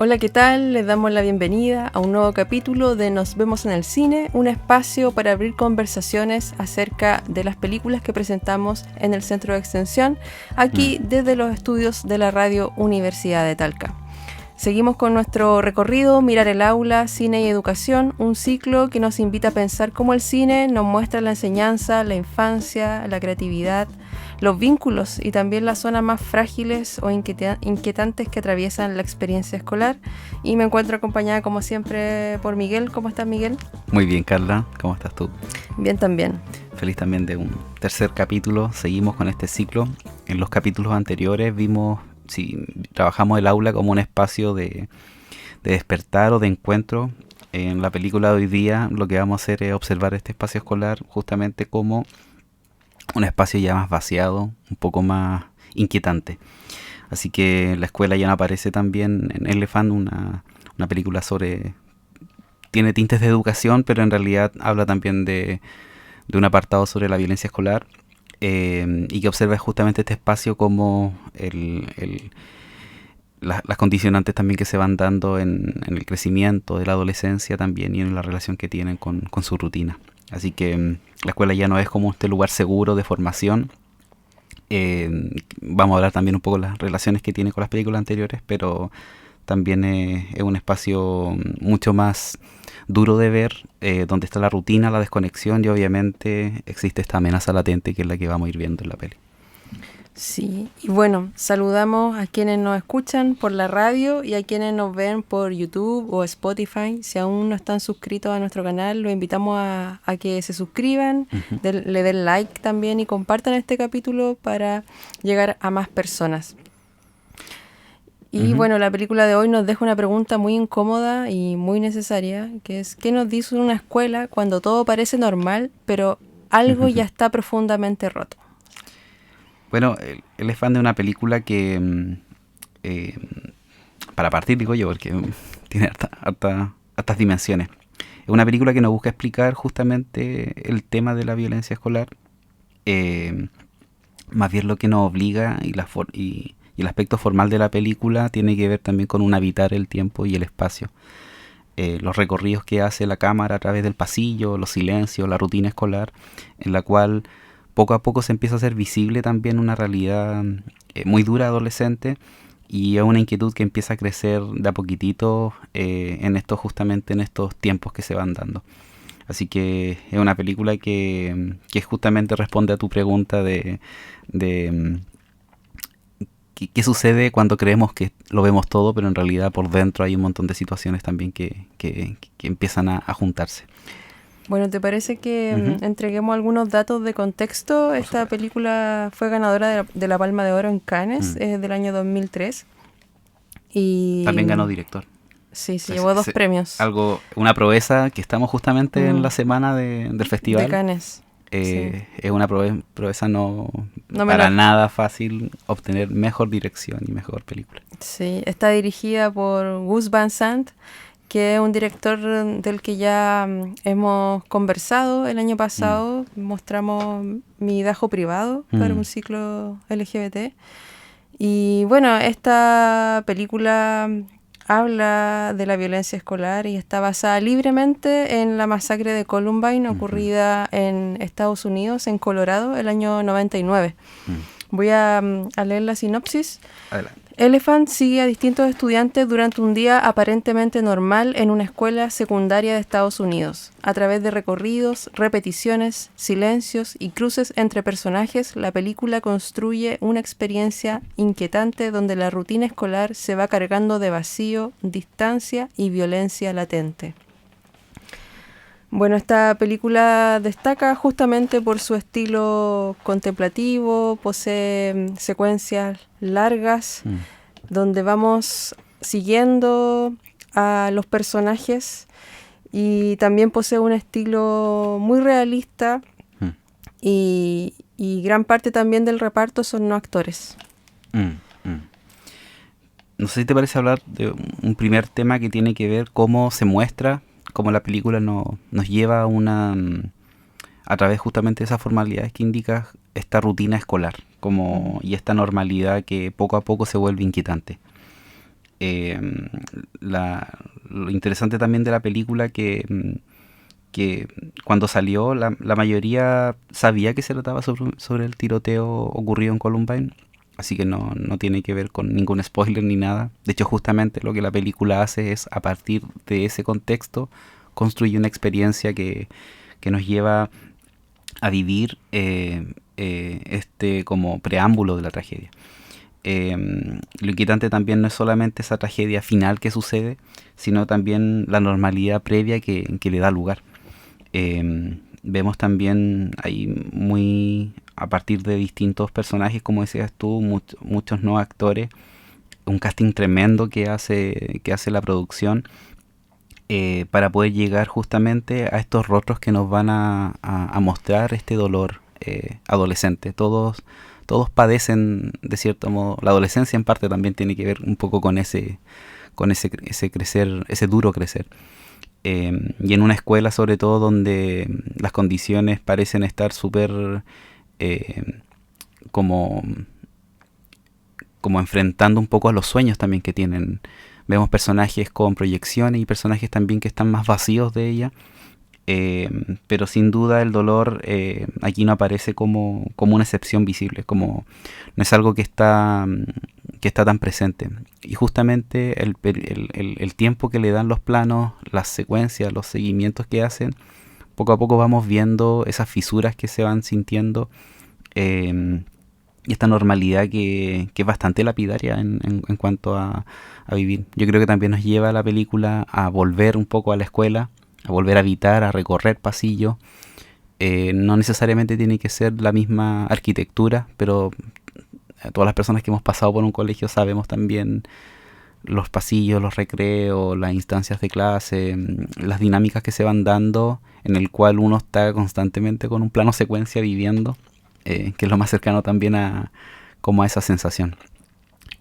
Hola, ¿qué tal? Les damos la bienvenida a un nuevo capítulo de Nos vemos en el cine, un espacio para abrir conversaciones acerca de las películas que presentamos en el Centro de Extensión, aquí desde los estudios de la Radio Universidad de Talca. Seguimos con nuestro recorrido Mirar el Aula, Cine y Educación, un ciclo que nos invita a pensar cómo el cine nos muestra la enseñanza, la infancia, la creatividad, los vínculos y también las zonas más frágiles o inquietantes que atraviesan la experiencia escolar. Y me encuentro acompañada como siempre por Miguel. ¿Cómo estás, Miguel? Muy bien, Carla. ¿Cómo estás tú? Bien también. Feliz también de un tercer capítulo. Seguimos con este ciclo. En los capítulos anteriores trabajamos el aula como un espacio de despertar o de encuentro. En la película de hoy día lo que vamos a hacer es observar este espacio escolar justamente como un espacio ya más vaciado, un poco más inquietante. Así que la escuela ya no aparece también en Elephant, una película tiene tintes de educación, pero en realidad habla también de un apartado sobre la violencia escolar, y que observa justamente este espacio como las condicionantes también que se van dando en el crecimiento de la adolescencia también y en la relación que tienen con su rutina. Así que la escuela ya no es como este lugar seguro de formación. Vamos a hablar también un poco de las relaciones que tiene con las películas anteriores, pero también es un espacio mucho más duro de ver, donde está la rutina, la desconexión y obviamente existe esta amenaza latente que es la que vamos a ir viendo en la peli. Sí, y bueno, saludamos a quienes nos escuchan por la radio y a quienes nos ven por YouTube o Spotify. Si aún no están suscritos a nuestro canal, los invitamos a que se suscriban, le den like también y compartan este capítulo para llegar a más personas. Y bueno, la película de hoy nos deja una pregunta muy incómoda y muy necesaria, que es ¿qué nos dice una escuela cuando todo parece normal, pero algo ya está profundamente roto? Bueno, él es fan de una película que, para partir digo yo, porque tiene hartas dimensiones. Es una película que nos busca explicar justamente el tema de la violencia escolar, más bien lo que nos obliga y el aspecto formal de la película tiene que ver también con un habitar el tiempo y el espacio. Los recorridos que hace la cámara a través del pasillo, los silencios, la rutina escolar, en la cual poco a poco se empieza a hacer visible también una realidad muy dura adolescente y es una inquietud que empieza a crecer de a poquitito justamente en estos tiempos que se van dando. Así que es una película que justamente responde a tu pregunta de qué sucede cuando creemos que lo vemos todo, pero en realidad por dentro hay un montón de situaciones también que empiezan a juntarse. Bueno, ¿te parece que entreguemos algunos datos de contexto? Esta película fue ganadora de la Palma de Oro en Cannes del año 2003. Y también ganó director. Sí, llevó 2 premios. Una proeza que estamos justamente en la semana del festival. De Cannes. Sí. Es una proeza no para nada fácil obtener mejor dirección y mejor película. Sí, está dirigida por Gus Van Sant, que es un director del que ya hemos conversado el año pasado. Mostramos Mi Dajo Privado para un ciclo LGBT. Y bueno, esta película habla de la violencia escolar y está basada libremente en la masacre de Columbine ocurrida en Estados Unidos, en Colorado, el año 99. Voy a leer la sinopsis. Adelante. Elephant sigue a distintos estudiantes durante un día aparentemente normal en una escuela secundaria de Estados Unidos. A través de recorridos, repeticiones, silencios y cruces entre personajes, la película construye una experiencia inquietante donde la rutina escolar se va cargando de vacío, distancia y violencia latente. Bueno, esta película destaca justamente por su estilo contemplativo, posee secuencias largas, donde vamos siguiendo a los personajes y también posee un estilo muy realista y gran parte también del reparto son no actores. No sé si te parece hablar de un primer tema que tiene que ver cómo se muestra, cómo la película nos lleva a través justamente de esas formalidades que indica esta rutina escolar y esta normalidad que poco a poco se vuelve inquietante. lo interesante también de la película que cuando salió la mayoría sabía que se trataba sobre el tiroteo ocurrido en Columbine, así que no tiene que ver con ningún spoiler ni nada. De hecho, justamente lo que la película hace es, a partir de ese contexto, construye una experiencia que nos lleva a vivir este como preámbulo de la tragedia. Lo inquietante también no es solamente esa tragedia final que sucede, sino también la normalidad previa que le da lugar. Vemos también ahí muy a partir de distintos personajes, como decías tú, muchos nuevos actores, un casting tremendo que hace la producción, para poder llegar justamente a estos rostros que nos van a mostrar este dolor adolescente. Todos padecen de cierto modo. La adolescencia en parte también tiene que ver un poco con ese crecer, ese duro crecer. Y en una escuela sobre todo donde las condiciones parecen estar súper como enfrentando un poco a los sueños también que tienen. Vemos personajes con proyecciones y personajes también que están más vacíos de ella. Pero sin duda el dolor aquí no aparece como una excepción visible, como no es algo que está tan presente. Y justamente el tiempo que le dan los planos, las secuencias, los seguimientos que hacen, poco a poco vamos viendo esas fisuras que se van sintiendo, y esta normalidad que es bastante lapidaria en cuanto a vivir. Yo creo que también nos lleva a la película a volver un poco a la escuela, a volver a habitar, a recorrer pasillos. No necesariamente tiene que ser la misma arquitectura, pero todas las personas que hemos pasado por un colegio sabemos también los pasillos, los recreos, las instancias de clase, las dinámicas que se van dando, en el cual uno está constantemente con un plano secuencia viviendo, que es lo más cercano también como a esa sensación.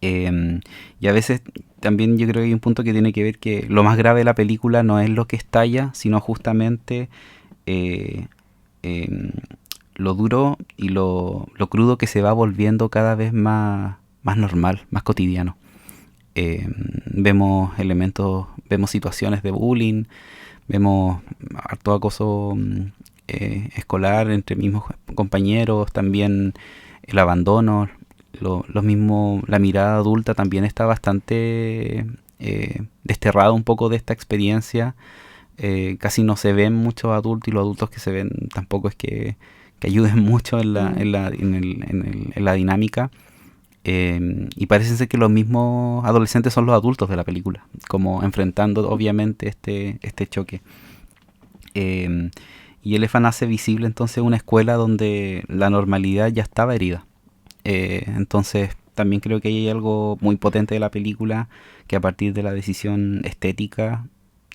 Y a veces también yo creo que hay un punto que tiene que ver que lo más grave de la película no es lo que estalla, sino justamente eh, lo duro y lo crudo que se va volviendo cada vez más normal, más cotidiano. Vemos elementos, vemos situaciones de bullying, vemos harto acoso escolar entre mismos compañeros, también el abandono, lo mismo, la mirada adulta también está bastante desterrada un poco de esta experiencia. Casi no se ven muchos adultos, y los adultos que se ven tampoco es que ayuden mucho en la dinámica. Y parece ser que los mismos adolescentes son los adultos de la película, como enfrentando obviamente este choque. Y Elephant hace visible entonces una escuela donde la normalidad ya estaba herida. Entonces también creo que hay algo muy potente de la película, que a partir de la decisión estética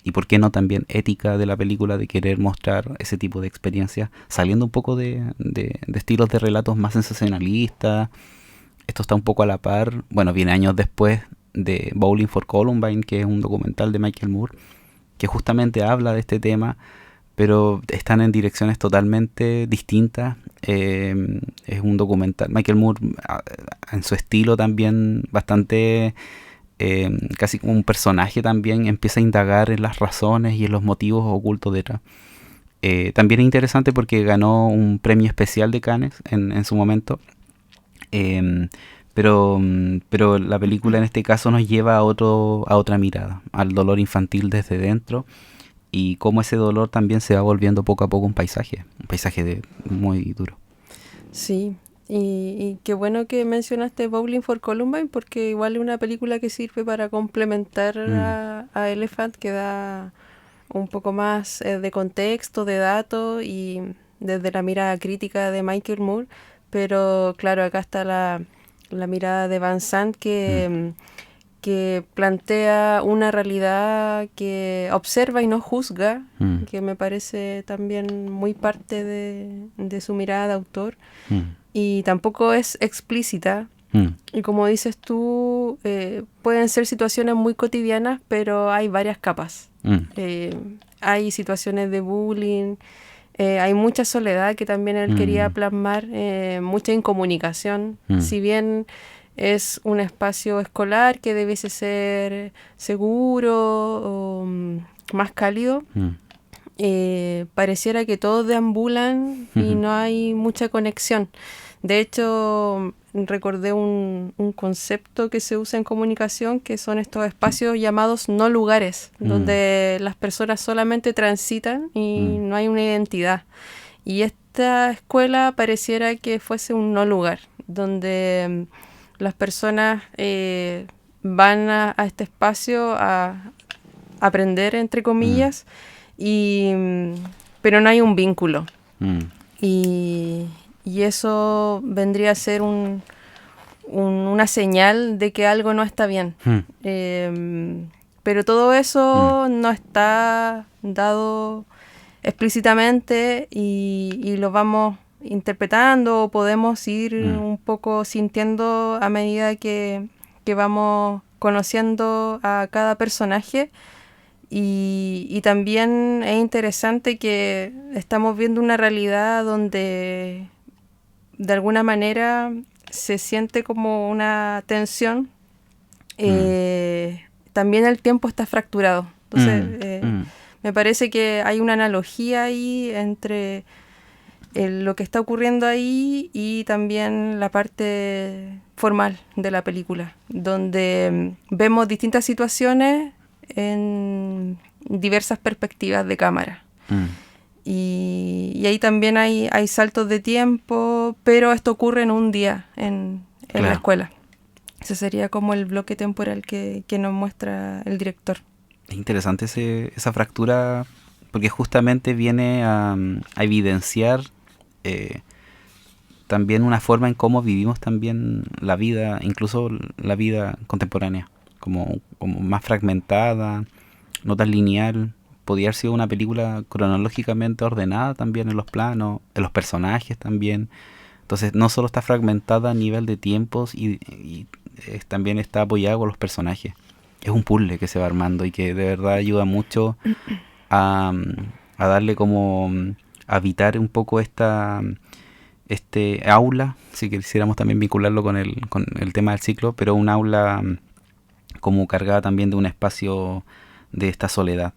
y por qué no también ética de la película, de querer mostrar ese tipo de experiencias, saliendo un poco de estilos de relatos más sensacionalistas. Esto está un poco a la par, bueno, viene años después de Bowling for Columbine, que es un documental de Michael Moore, que justamente habla de este tema, pero están en direcciones totalmente distintas. Es un documental, Michael Moore en su estilo también bastante, casi como un personaje también, empieza a indagar en las razones y en los motivos ocultos detrás. También es interesante porque ganó un premio especial de Cannes en su momento. Pero la película en este caso nos lleva a otra mirada, al dolor infantil desde dentro, y cómo ese dolor también se va volviendo poco a poco un paisaje muy duro. Sí, y qué bueno que mencionaste Bowling for Columbine, porque igual es una película que sirve para complementar a Elephant, que da un poco más de contexto, de datos, y desde la mirada crítica de Michael Moore. Pero claro, acá está la mirada de Van Sant, que plantea una realidad, que observa y no juzga, que me parece también muy parte de su mirada de autor. Y tampoco es explícita. Y como dices tú, pueden ser situaciones muy cotidianas, pero hay varias capas. Hay situaciones de bullying, hay mucha soledad que también él quería plasmar, mucha incomunicación. Si bien es un espacio escolar que debiese ser seguro o más cálido. Pareciera que todos deambulan y no hay mucha conexión. De hecho, recordé un concepto que se usa en comunicación, que son estos espacios llamados no lugares, donde las personas solamente transitan y no hay una identidad. Y esta escuela pareciera que fuese un no lugar, donde las personas van a este espacio a aprender, entre comillas, pero no hay un vínculo. Y eso vendría a ser una señal de que algo no está bien. Pero todo eso no está dado explícitamente y lo vamos interpretando o podemos ir un poco sintiendo a medida que vamos conociendo a cada personaje. Y también es interesante que estamos viendo una realidad donde de alguna manera se siente como una tensión. También el tiempo está fracturado. Entonces, me parece que hay una analogía ahí entre lo que está ocurriendo ahí y también la parte formal de la película, donde vemos distintas situaciones en diversas perspectivas de cámara. Y ahí también hay saltos de tiempo, pero esto ocurre en un día en la escuela. Ese sería como el bloque temporal que nos muestra el director. Es interesante esa fractura, porque justamente viene a evidenciar también una forma en cómo vivimos también la vida, incluso la vida contemporánea, como más fragmentada, no tan lineal. Podría haber sido una película cronológicamente ordenada también en los planos, en los personajes también. Entonces no solo está fragmentada a nivel de tiempos y también está apoyada con los personajes. Es un puzzle que se va armando y que de verdad ayuda mucho a darle como a habitar un poco este aula, si quisiéramos también vincularlo con el tema del ciclo, pero un aula como cargada también de un espacio de esta soledad.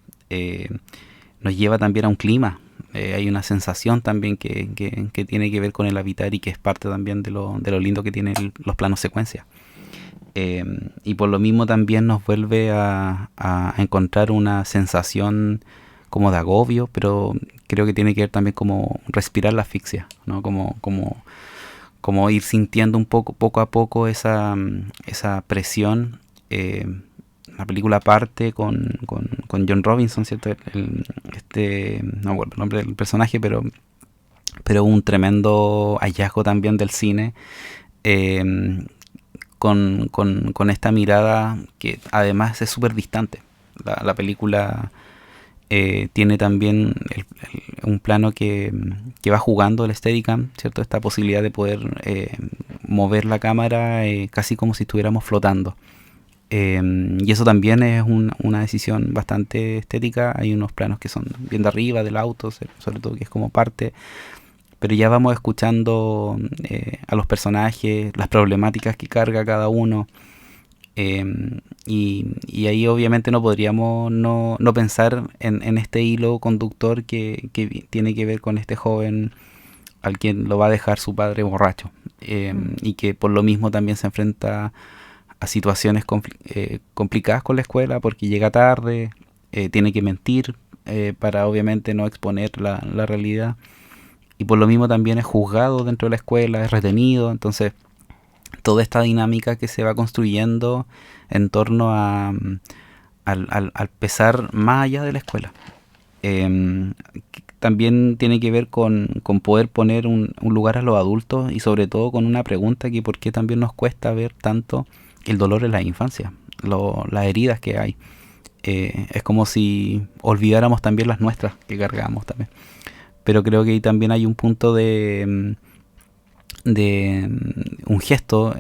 Nos lleva también a un clima. Hay una sensación también que tiene que ver con el habitar y que es parte también de lo lindo que tienen los planos secuencia. Y por lo mismo también nos vuelve a encontrar una sensación como de agobio, pero creo que tiene que ver también como respirar la asfixia, ¿no? Como ir sintiendo un poco a poco esa presión. La película parte con John Robinson, ¿cierto? No recuerdo el nombre del personaje, pero un tremendo hallazgo también del cine, con esta mirada que además es súper distante. La película tiene también un plano que va jugando el Steadicam, ¿cierto? Esta posibilidad de poder mover la cámara casi como si estuviéramos flotando. Y eso también es una decisión bastante estética. Hay unos planos que son bien de arriba del auto, sobre todo que es como parte, pero ya vamos escuchando a los personajes, las problemáticas que carga cada uno, y ahí obviamente no podríamos no pensar en este hilo conductor que tiene que ver con este joven al quien lo va a dejar su padre borracho, y que por lo mismo también se enfrenta a situaciones complicadas con la escuela porque llega tarde, tiene que mentir para obviamente no exponer la realidad, y por lo mismo también es juzgado dentro de la escuela, es retenido. Entonces toda esta dinámica que se va construyendo en torno al pesar más allá de la escuela, también tiene que ver con poder poner un lugar a los adultos, y sobre todo con una pregunta que por qué también nos cuesta ver tanto el dolor en la infancia, las heridas que hay. Es como si olvidáramos también las nuestras que cargamos también. Pero creo que ahí también hay un punto de un gesto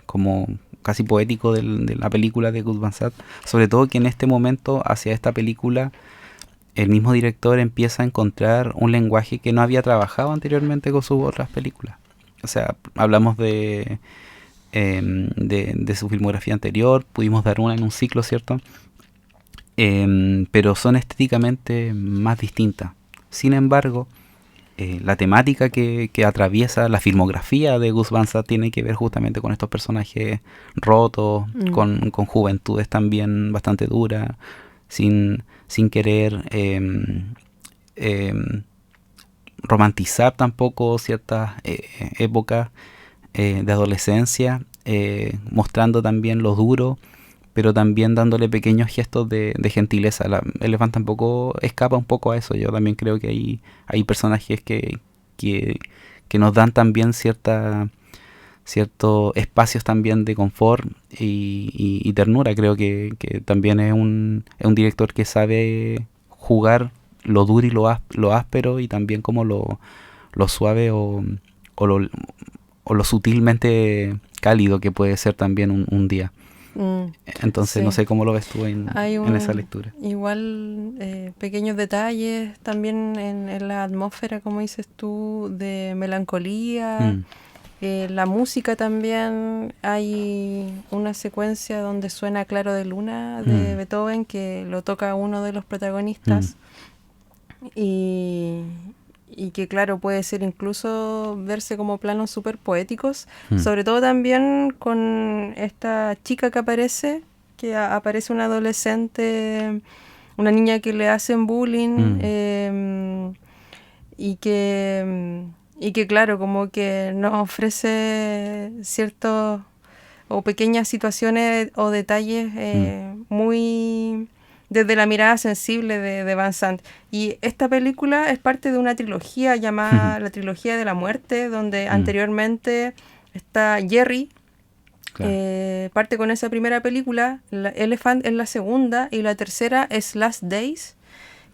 como casi poético de la película de Gus Van Sant, sobre todo que en este momento hacia esta película el mismo director empieza a encontrar un lenguaje que no había trabajado anteriormente con sus otras películas. O sea, hablamos de de su filmografía anterior. Pudimos dar una en un ciclo, ¿cierto? Pero son estéticamente más distintas. Sin embargo, la temática que atraviesa la filmografía de Gus Van Sant tiene que ver justamente con estos personajes rotos, con juventudes también bastante duras, sin querer romantizar tampoco ciertas épocas de adolescencia, mostrando también lo duro, pero también dándole pequeños gestos de gentileza. Elephant tampoco escapa un poco a eso. Yo también creo que hay personajes que nos dan también ciertos espacios también de confort y ternura. Creo que también es un director que sabe jugar lo duro y lo áspero, y también como lo suave o lo sutilmente cálido que puede ser también un día. Entonces, sí. No sé cómo lo ves tú en esa lectura. Igual pequeños detalles también en la atmósfera, como dices tú, de melancolía. La música también. Hay una secuencia donde suena Claro de Luna de Beethoven, que lo toca uno de los protagonistas. Y que claro, puede ser incluso verse como planos súper poéticos, sobre todo también con esta chica que aparece una adolescente, una niña que le hacen bullying, y que claro, como que nos ofrece ciertos o pequeñas situaciones o detalles muy desde la mirada sensible de Van Sant. Y esta película es parte de una trilogía llamada la Trilogía de la Muerte, donde anteriormente está Jerry, claro. Parte con esa primera película, Elephant es la segunda, y la tercera es Last Days,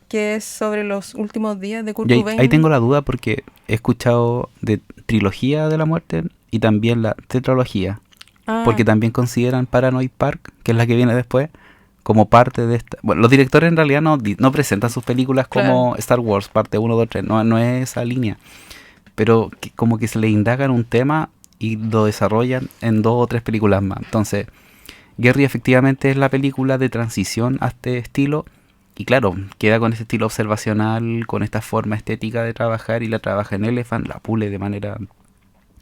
que es sobre los últimos días de Kurt Cobain. Ahí tengo la duda porque he escuchado de Trilogía de la Muerte y también la tetralogía, porque también consideran Paranoid Park, que es la que viene después, como parte de esta. Bueno, los directores en realidad no presentan sus películas como claro. Star Wars, parte 1, 2, 3, no es esa línea. Pero como que se le indagan un tema y lo desarrollan en 2 o 3 películas más. Entonces, Gary efectivamente es la película de transición a este estilo. Y claro, queda con ese estilo observacional, con esta forma estética de trabajar, y la trabaja en Elephant, la pule de manera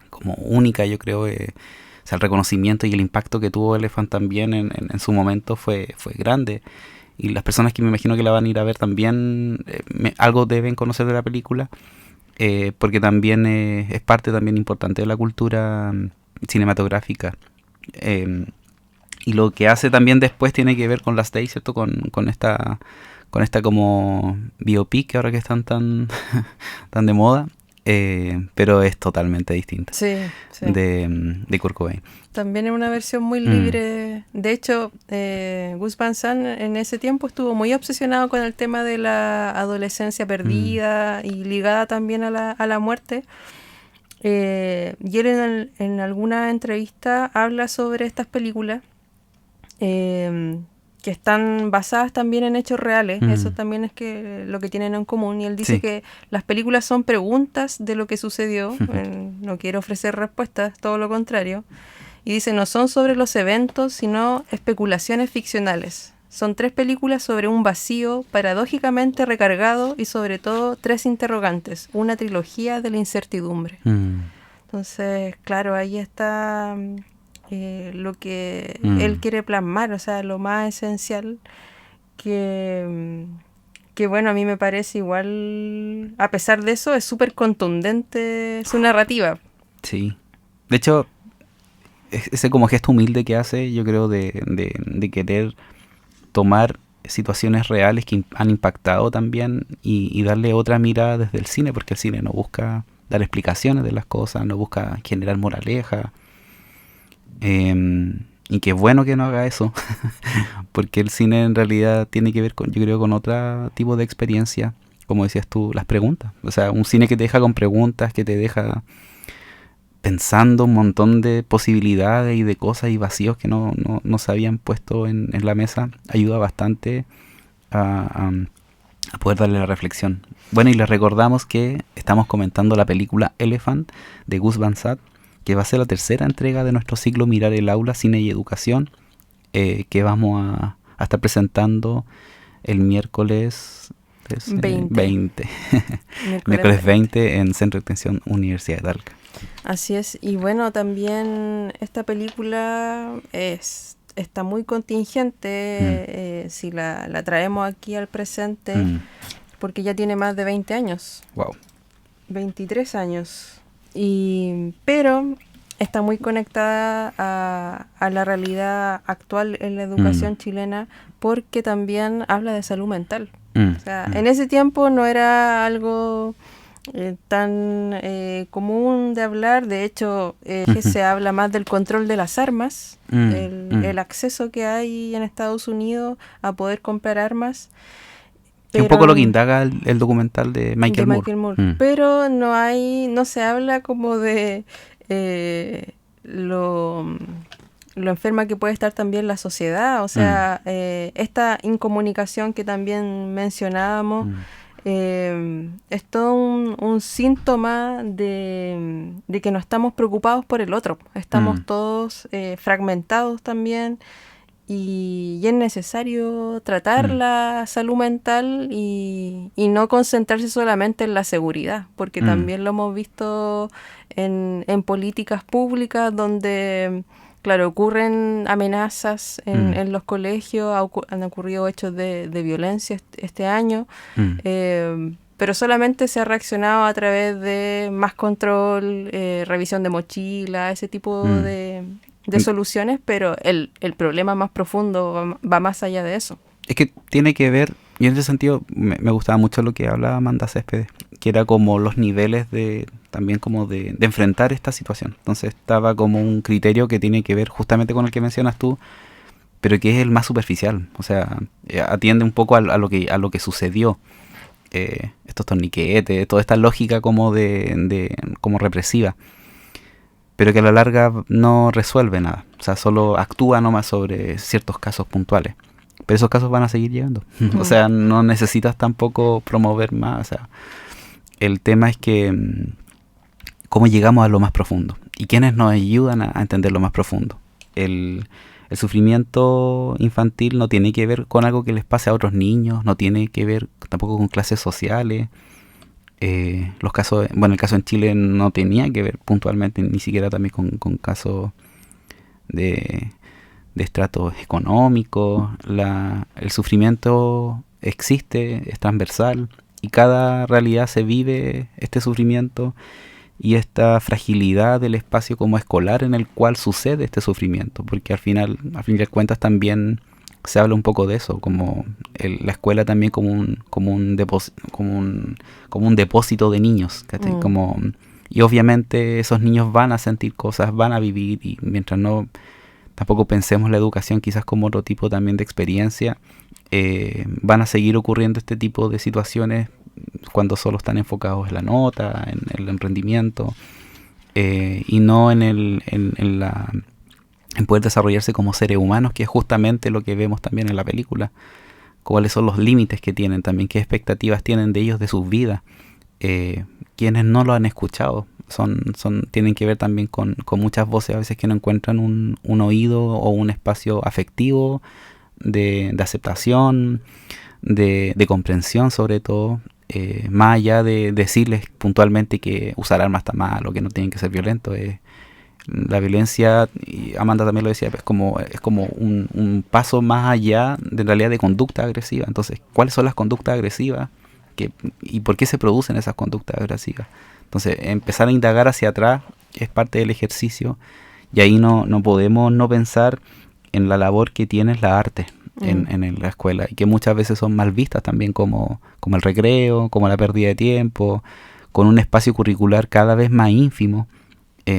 como única, yo creo. O sea, el reconocimiento y el impacto que tuvo Elephant también en su momento fue grande. Y las personas que me imagino que la van a ir a ver también algo deben conocer de la película, porque también es parte también importante de la cultura cinematográfica. Y lo que hace también después tiene que ver con Last Days, ¿cierto? Con esta como biopic que ahora que están tan de moda. Pero es totalmente distinta de Kurt Cobain. También es una versión muy libre. De hecho, Gus Van Sant en ese tiempo estuvo muy obsesionado con el tema de la adolescencia perdida y ligada también a la muerte. Y él en alguna entrevista habla sobre estas películas que están basadas también en hechos reales. Eso también es que lo que tienen en común. Y él dice que las películas son preguntas de lo que sucedió. No quiere ofrecer respuestas, todo lo contrario. Y dice, no son sobre los eventos, sino especulaciones ficcionales. Son 3 películas sobre un vacío paradójicamente recargado y sobre todo 3 interrogantes. Una trilogía de la incertidumbre. Entonces, claro, ahí está lo que él quiere plasmar, o sea, lo más esencial que bueno, a mí me parece igual, a pesar de eso, es súper contundente su narrativa. Sí. De hecho, ese como gesto humilde que hace, yo creo, de querer tomar situaciones reales que han impactado también y darle otra mirada desde el cine, porque el cine no busca dar explicaciones de las cosas, no busca generar moraleja. Y qué bueno que no haga eso, porque el cine en realidad tiene que ver con, yo creo, con otro tipo de experiencia, como decías tú, las preguntas. O sea, un cine que te deja con preguntas, que te deja pensando un montón de posibilidades y de cosas y vacíos que no se habían puesto en la mesa, ayuda bastante a poder darle la reflexión. Bueno, y les recordamos que estamos comentando la película Elephant de Gus Van Sant, que va a ser la tercera entrega de nuestro ciclo Mirar el Aula, Cine y Educación, que vamos a estar presentando el miércoles 20. Miércoles 20 en Centro de Extensión Universidad de Talca. Así es, y bueno, también esta película está muy contingente si la traemos aquí al presente, porque ya tiene más de 20 años. Wow. 23 años. Pero está muy conectada a la realidad actual en la educación chilena, porque también habla de salud mental. O sea, en ese tiempo no era algo tan común de hablar. De hecho, que se habla más del control de las armas, el acceso que hay en Estados Unidos a poder comprar armas. Es un poco lo que indaga el documental de Michael Moore. Pero no se habla como de lo enferma que puede estar también la sociedad. O sea, esta incomunicación que también mencionábamos es todo un síntoma de que no estamos preocupados por el otro. Estamos todos fragmentados también. Y es necesario tratar la salud mental y no concentrarse solamente en la seguridad, porque también lo hemos visto en políticas públicas donde, claro, ocurren amenazas en los colegios, han ocurrido hechos de violencia este año, pero solamente se ha reaccionado a través de más control, revisión de mochila, ese tipo de soluciones, pero el problema más profundo va más allá de eso. Es que tiene que ver, y en ese sentido me gustaba mucho lo que hablaba Amanda Céspedes, que era como los niveles también como de enfrentar esta situación. Entonces estaba como un criterio que tiene que ver justamente con el que mencionas tú, pero que es el más superficial. O sea, atiende un poco a lo que sucedió. Estos torniquetes, toda esta lógica como como represiva, pero que a la larga no resuelve nada. O sea, solo actúa nomás sobre ciertos casos puntuales. Pero esos casos van a seguir llegando. O sea, no necesitas tampoco promover más. O sea, el tema es que cómo llegamos a lo más profundo. Y quiénes nos ayudan a entender lo más profundo. El sufrimiento infantil no tiene que ver con algo que les pase a otros niños. No tiene que ver tampoco con clases sociales. Los casos, bueno, el caso en Chile no tenía que ver puntualmente ni siquiera también con casos de estratos económicos. El sufrimiento existe, es transversal, y cada realidad se vive este sufrimiento y esta fragilidad del espacio como escolar en el cual sucede este sufrimiento, porque al fin de cuentas también se habla un poco de eso, como la escuela también como un depósito de niños, y obviamente esos niños van a sentir cosas, van a vivir, y mientras no tampoco pensemos la educación quizás como otro tipo también de experiencia, van a seguir ocurriendo este tipo de situaciones cuando solo están enfocados en la nota, en el rendimiento, y no en poder desarrollarse como seres humanos, que es justamente lo que vemos también en la película. Cuáles son los límites que tienen también, qué expectativas tienen de ellos, de sus vidas. Quienes no lo han escuchado tienen que ver también con muchas voces a veces que no encuentran un oído o un espacio afectivo de aceptación, de comprensión sobre todo, más allá de decirles puntualmente que usar armas está mal o que no tienen que ser violentos. La violencia, y Amanda también lo decía, es como un paso más allá de en realidad de conducta agresiva. Entonces, ¿cuáles son las conductas agresivas? ¿Y por qué se producen esas conductas agresivas? Entonces, empezar a indagar hacia atrás es parte del ejercicio, y ahí no podemos no pensar en la labor que tiene la arte en la escuela, y que muchas veces son mal vistas también como el recreo, como la pérdida de tiempo, con un espacio curricular cada vez más ínfimo,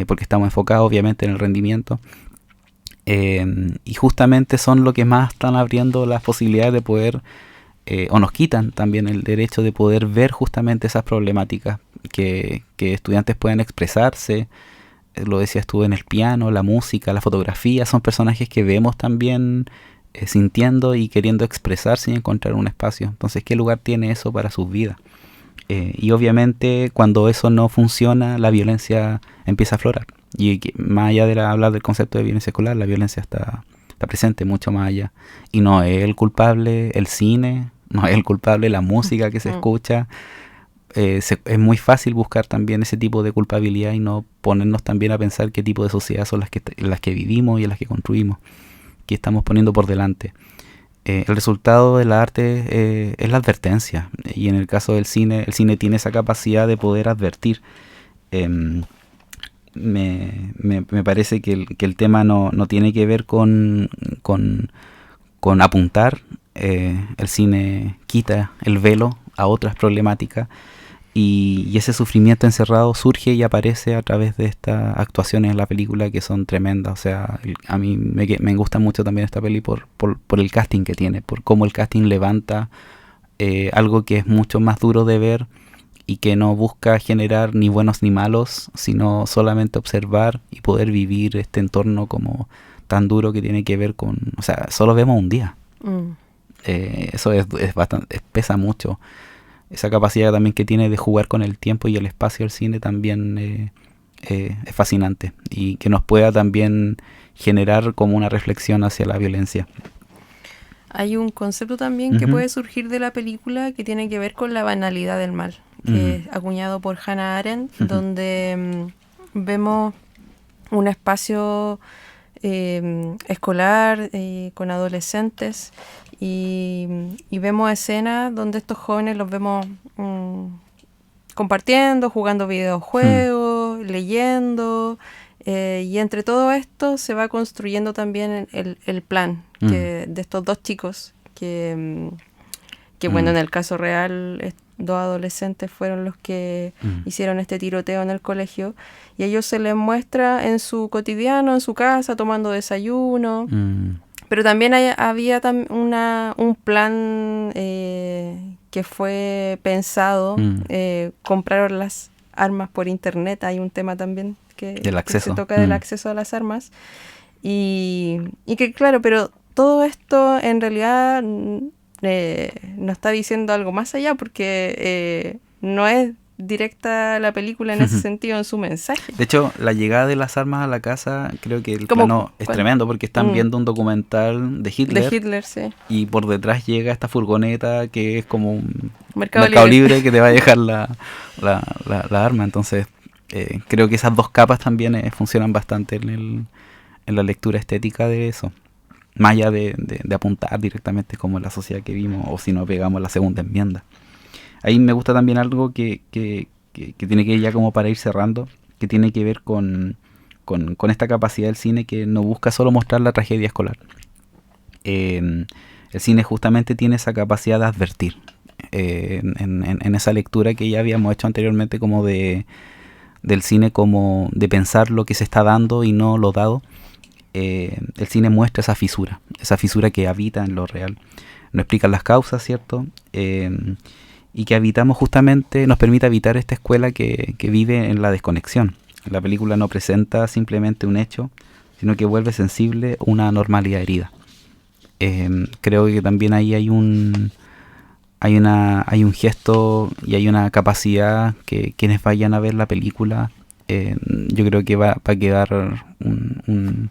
porque estamos enfocados obviamente en el rendimiento, y justamente son lo que más están abriendo las posibilidades de poder, o nos quitan también el derecho de poder ver justamente esas problemáticas, que estudiantes puedan expresarse. Lo decías tú, en el piano, la música, la fotografía, son personajes que vemos también sintiendo y queriendo expresarse y encontrar un espacio. Entonces, ¿qué lugar tiene eso para sus vidas? Y obviamente cuando eso no funciona, la violencia empieza a aflorar. Y más allá de hablar del concepto de violencia escolar, la violencia está presente mucho más allá. Y no es el culpable el cine, no es el culpable la música que se escucha. Es muy fácil buscar también ese tipo de culpabilidad y no ponernos también a pensar qué tipo de sociedad son las que vivimos y en las que construimos, que estamos poniendo por delante. El resultado del arte es la advertencia, y en el caso del cine, el cine tiene esa capacidad de poder advertir. Me parece que el tema no tiene que ver con apuntar. El cine quita el velo a otras problemáticas, y ese sufrimiento encerrado surge y aparece a través de estas actuaciones en la película que son tremendas. O sea, a mí me gusta mucho también esta peli por el casting que tiene, por cómo el casting levanta algo que es mucho más duro de ver y que no busca generar ni buenos ni malos, sino solamente observar y poder vivir este entorno como tan duro que tiene que ver con... O sea, solo vemos un día. Eso es bastante, pesa mucho. Esa capacidad también que tiene de jugar con el tiempo y el espacio del cine también es fascinante, y que nos pueda también generar como una reflexión hacia la violencia. Hay un concepto también que puede surgir de la película que tiene que ver con la banalidad del mal, que es acuñado por Hannah Arendt, donde vemos un espacio escolar con adolescentes, y vemos escenas donde estos jóvenes los vemos compartiendo, jugando videojuegos, leyendo, y entre todo esto se va construyendo también el plan de estos dos chicos que bueno, en el caso real dos adolescentes fueron los que hicieron este tiroteo en el colegio, y a ellos se les muestra en su cotidiano, en su casa, tomando desayuno. Pero también había un plan que fue pensado. Compraron las armas por internet. Hay un tema también que se toca del acceso a las armas. Y que claro, pero todo esto en realidad nos está diciendo algo más allá, porque no es directa la película en ese sentido, en su mensaje. De hecho, la llegada de las armas a la casa, creo que el plano es tremendo, porque están viendo un documental de Hitler. De Hitler, sí. Y por detrás llega esta furgoneta que es como un mercado libre que te va a dejar la arma. Entonces, creo que esas dos capas también funcionan bastante en la lectura estética de eso. Más allá de apuntar directamente como la sociedad que vimos, o si no pegamos la segunda enmienda. Ahí me gusta también algo que tiene que ir ya como para ir cerrando, que tiene que ver con esta capacidad del cine que no busca solo mostrar la tragedia escolar. El cine justamente tiene esa capacidad de advertir. En esa lectura que ya habíamos hecho anteriormente como del cine, como de pensar lo que se está dando y no lo dado, el cine muestra esa fisura que habita en lo real. Nos explican las causas, ¿cierto? Y que habitamos justamente, nos permite habitar esta escuela que vive en la desconexión. La película no presenta simplemente un hecho, sino que vuelve sensible una normalidad herida. Creo que también ahí hay un gesto y hay una capacidad que quienes vayan a ver la película, yo creo que va a quedar un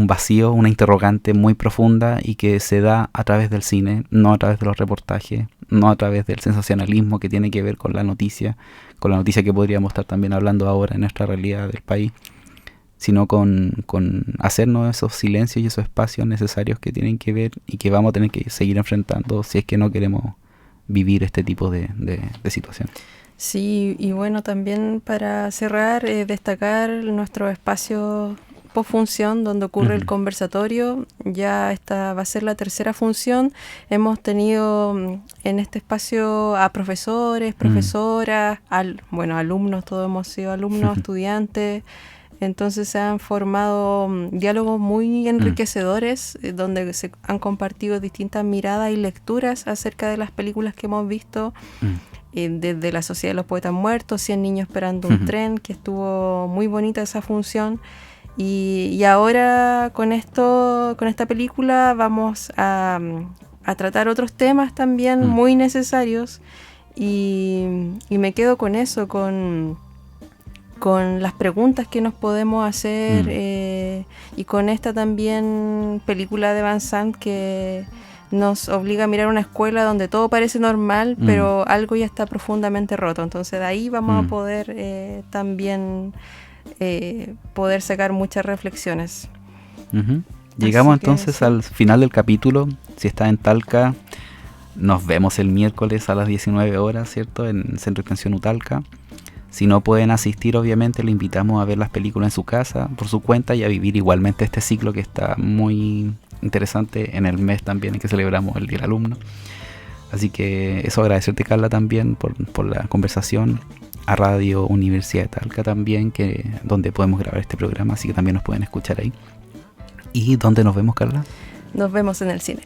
vacío, una interrogante muy profunda, y que se da a través del cine, no a través de los reportajes, no a través del sensacionalismo que tiene que ver con la noticia que podríamos estar también hablando ahora en nuestra realidad del país, sino con hacernos esos silencios y esos espacios necesarios que tienen que ver y que vamos a tener que seguir enfrentando si es que no queremos vivir este tipo de situación. Sí, y bueno, también para cerrar, destacar nuestro espacio posfunción donde ocurre el conversatorio. Ya esta va a ser la tercera función. Hemos tenido en este espacio a profesores, profesoras, alumnos, todos hemos sido alumnos, estudiantes. Entonces se han formado diálogos muy enriquecedores, donde se han compartido distintas miradas y lecturas acerca de las películas que hemos visto. Desde La Sociedad de los Poetas Muertos, 100 niños esperando un tren, que estuvo muy bonita esa función. Y ahora con esta película vamos a tratar otros temas también muy necesarios, y me quedo con eso, con las preguntas que nos podemos hacer y con esta también película de Van Sant que nos obliga a mirar una escuela donde todo parece normal, pero algo ya está profundamente roto. Entonces de ahí vamos a poder también poder sacar muchas reflexiones. Llegamos entonces al final del capítulo. Si está en Talca, nos vemos el miércoles a las 19 horas, ¿cierto? En el Centro de Extensión Utalca. Si no pueden asistir, obviamente, le invitamos a ver las películas en su casa, por su cuenta, y a vivir igualmente este ciclo que está muy interesante en el mes también en que celebramos el Día del Alumno. Así que eso, agradecerte, Carla, también por la conversación, a Radio Universidad de Talca también, donde podemos grabar este programa, así que también nos pueden escuchar ahí. ¿Y dónde nos vemos, Carla? Nos vemos en el cine.